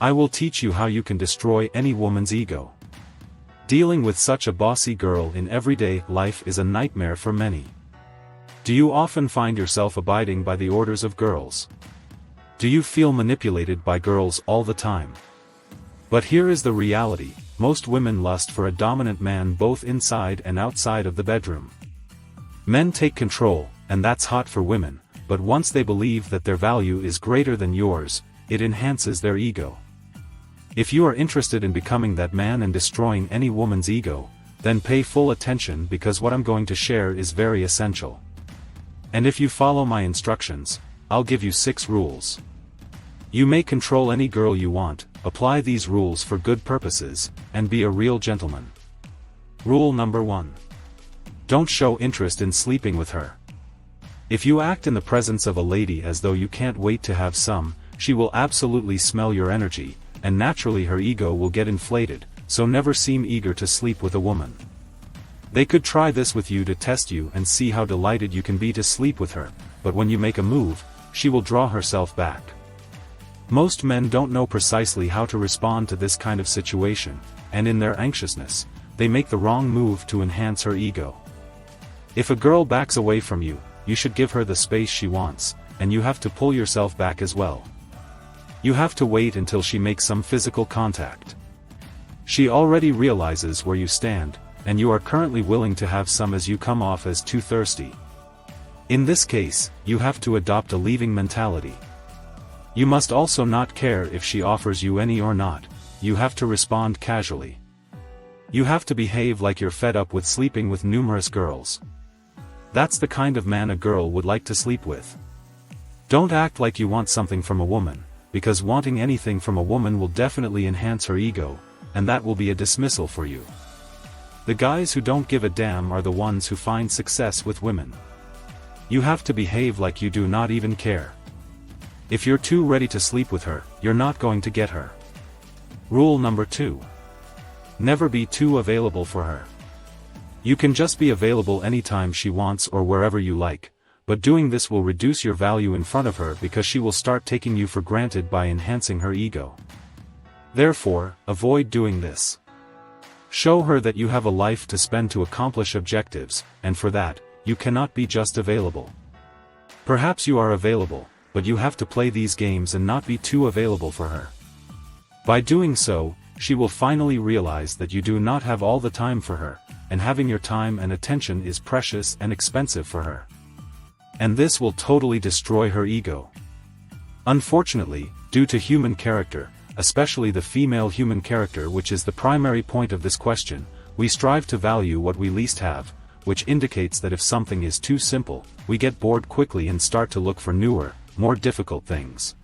I will teach you how you can destroy any woman's ego. Dealing with such a bossy girl in everyday life is a nightmare for many. Do you often find yourself abiding by the orders of girls? Do you feel manipulated by girls all the time? But here is the reality: most women lust for a dominant man both inside and outside of the bedroom. Men take control, and that's hot for women, but once they believe that their value is greater than yours, it enhances their ego. If you are interested in becoming that man and destroying any woman's ego, then pay full attention, because what I'm going to share is very essential. And if you follow my instructions, I'll give you 6 rules. You may control any girl you want, apply these rules for good purposes, and be a real gentleman. Rule number 1. Don't show interest in sleeping with her. If you act in the presence of a lady as though you can't wait to have some, she will absolutely smell your energy, and naturally her ego will get inflated, so never seem eager to sleep with a woman. They could try this with you to test you and see how delighted you can be to sleep with her, but when you make a move, she will draw herself back. Most men don't know precisely how to respond to this kind of situation, and in their anxiousness, they make the wrong move to enhance her ego. If a girl backs away from you, you should give her the space she wants, and you have to pull yourself back as well. You have to wait until she makes some physical contact. She already realizes where you stand, and you are currently willing to have some as you come off as too thirsty. In this case, you have to adopt a leaving mentality. You must also not care if she offers you any or not, you have to respond casually. You have to behave like you're fed up with sleeping with numerous girls. That's the kind of man a girl would like to sleep with. Don't act like you want something from a woman, because wanting anything from a woman will definitely enhance her ego, and that will be a dismissal for you. The guys who don't give a damn are the ones who find success with women. You have to behave like you do not even care. If you're too ready to sleep with her, you're not going to get her. Rule number 2. Never be too available for her. You can just be available anytime she wants or wherever you like, but doing this will reduce your value in front of her because she will start taking you for granted by enhancing her ego. Therefore, avoid doing this. Show her that you have a life to spend to accomplish objectives, and for that, you cannot be just available. Perhaps you are available, but you have to play these games and not be too available for her. By doing so, she will finally realize that you do not have all the time for her, and having your time and attention is precious and expensive for her. And this will totally destroy her ego. Unfortunately, due to human character, especially the female human character, which is the primary point of this question, we strive to value what we least have, which indicates that if something is too simple, we get bored quickly and start to look for newer, more difficult things.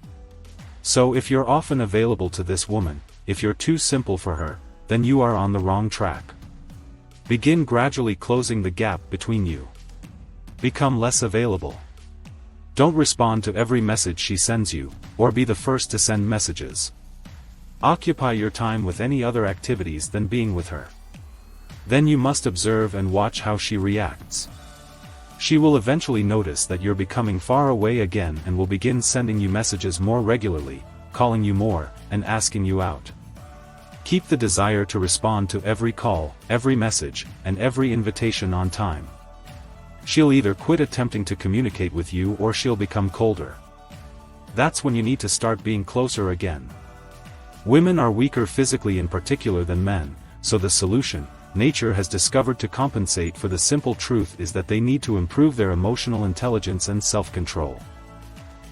So if you're often available to this woman, if you're too simple for her, then you are on the wrong track. Begin gradually closing the gap between you. Become less available. Don't respond to every message she sends you, or be the first to send messages. Occupy your time with any other activities than being with her. Then you must observe and watch how she reacts. She will eventually notice that you're becoming far away again and will begin sending you messages more regularly, calling you more, and asking you out. Keep the desire to respond to every call, every message, and every invitation on time. She'll either quit attempting to communicate with you or she'll become colder. That's when you need to start being closer again. Women are weaker physically in particular than men, so the solution, nature has discovered to compensate for the simple truth, is that they need to improve their emotional intelligence and self-control.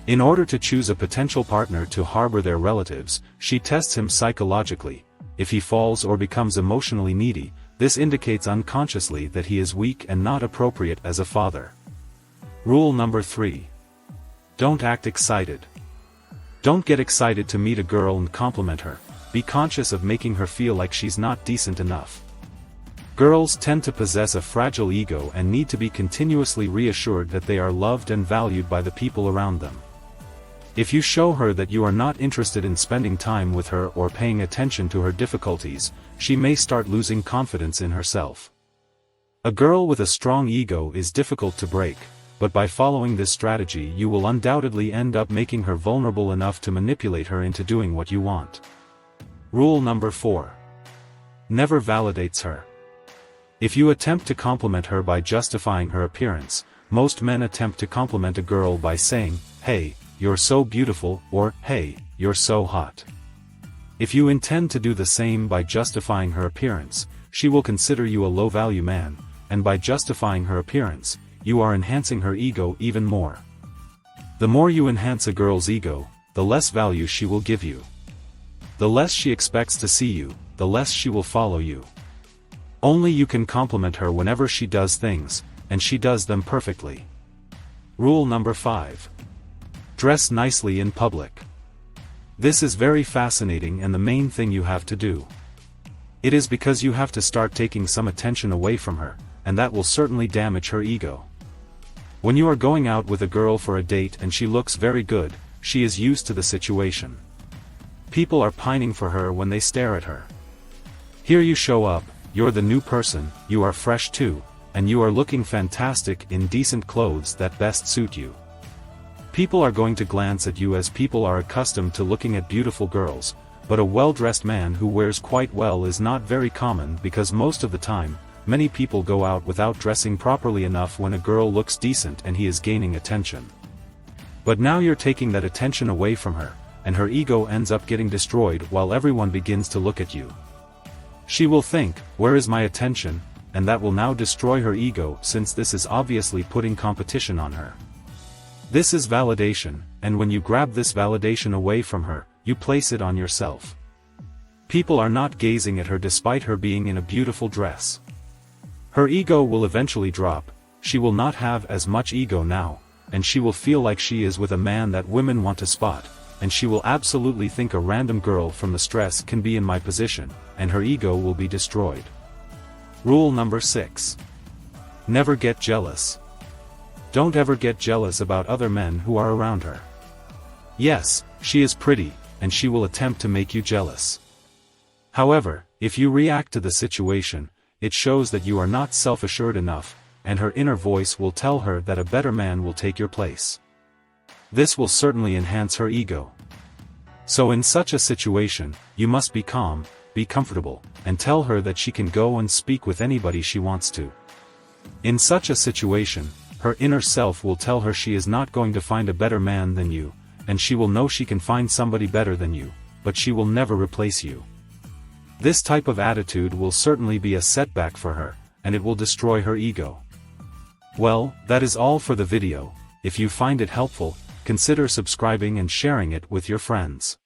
In order to choose a potential partner to harbor their relatives, she tests him psychologically. If he falls or becomes emotionally needy, this indicates unconsciously that he is weak and not appropriate as a father. Rule number 3. Don't act excited. Don't get excited to meet a girl and compliment her. Be conscious of making her feel like she's not decent enough. Girls tend to possess a fragile ego and need to be continuously reassured that they are loved and valued by the people around them. If you show her that you are not interested in spending time with her or paying attention to her difficulties, she may start losing confidence in herself. A girl with a strong ego is difficult to break, but by following this strategy you will undoubtedly end up making her vulnerable enough to manipulate her into doing what you want. Rule number 4. Never validates her. If you attempt to compliment her by justifying her appearance, most men attempt to compliment a girl by saying, "Hey, you're so beautiful," or "Hey, you're so hot." If you intend to do the same by justifying her appearance, she will consider you a low-value man, and by justifying her appearance, you are enhancing her ego even more. The more you enhance a girl's ego, the less value she will give you. The less she expects to see you, the less she will follow you. Only you can compliment her whenever she does things, and she does them perfectly. Rule number 5. Dress nicely in public. This is very fascinating and the main thing you have to do. It is because you have to start taking some attention away from her, and that will certainly damage her ego. When you are going out with a girl for a date and she looks very good, she is used to the situation. People are pining for her when they stare at her. Here you show up, you're the new person, you are fresh too, and you are looking fantastic in decent clothes that best suit you. People are going to glance at you as people are accustomed to looking at beautiful girls, but a well-dressed man who wears quite well is not very common because most of the time, many people go out without dressing properly enough when a girl looks decent and he is gaining attention. But now you're taking that attention away from her, and her ego ends up getting destroyed while everyone begins to look at you. She will think, "Where is my attention?" and that will now destroy her ego since this is obviously putting competition on her. This is validation, and when you grab this validation away from her, you place it on yourself. People are not gazing at her despite her being in a beautiful dress. Her ego will eventually drop, she will not have as much ego now, and she will feel like she is with a man that women want to spot, and she will absolutely think a random girl from the stress can be in my position, and her ego will be destroyed. Rule number 6. Never get jealous. Don't ever get jealous about other men who are around her. Yes, she is pretty, and she will attempt to make you jealous. However, if you react to the situation, it shows that you are not self-assured enough, and her inner voice will tell her that a better man will take your place. This will certainly enhance her ego. So in such a situation, you must be calm, be comfortable, and tell her that she can go and speak with anybody she wants to. In such a situation, her inner self will tell her she is not going to find a better man than you, and she will know she can find somebody better than you, but she will never replace you. This type of attitude will certainly be a setback for her, and it will destroy her ego. Well, that is all for the video. If you find it helpful, consider subscribing and sharing it with your friends.